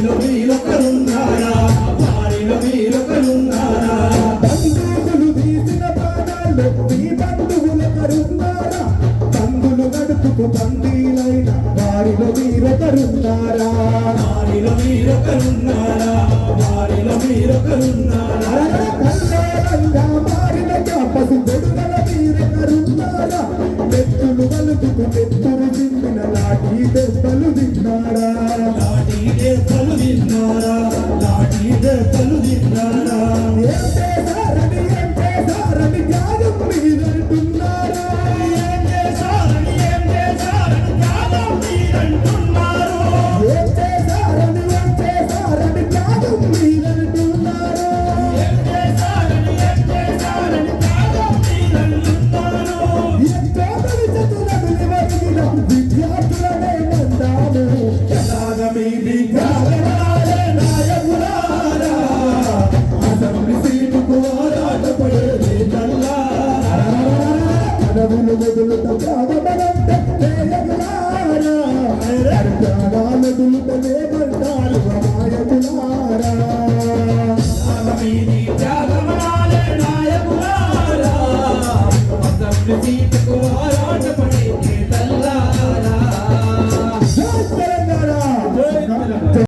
వారిలో మీరొకరున్నారా వారిలో మీరొకరున్నారా బంధువులు తీసిన ప్రాణాల్లో మీ బంధువులొకరున్నారా బంధులు నడుపుకు బందీలైన వారిలో మీరొకరున్నారా వారిలో మీరొకరున్నారా వారిలో మీరొకరున్నారా కల్లోలంగా మారిన పసు గొడుగల మీరొకరున్నారా నెత్తులు వలుపుకు నెత్తురు చిందిన లాఠీ దెబ్బలు తిన్నారా లాఠీ దెబ్బలు తిన్నారా లాఠీ దెబ్బలు తిన్నారా ఏం చేశారని త్యాగం మీరంటున్నారా ఏం చేశారని త్యాగం మీరంటున్నారు ఏం చేశారని త్యాగం మీరంటున్నారా ఏం చేశారని త్యాగం మీరంటున్నారు ఎంతో భవిష్యత్తులకు నివరిగిన విద్యార్థులనే మందాము ఎలాగ మీ విద్యాలయాలే నాయకులారా అసెంబ్లీ సీటుకు ఆరాటపడే నేతల్లారా పదవులు వదులుత ప్రాణమనంటే నేయకులారా ప్రాణాలు వదులుతనే మంటారు అమాయకులారా మీది త్యాగమనాలే నాయకులారా అసెంబ్లీ సీటుకు ఆరాటపడే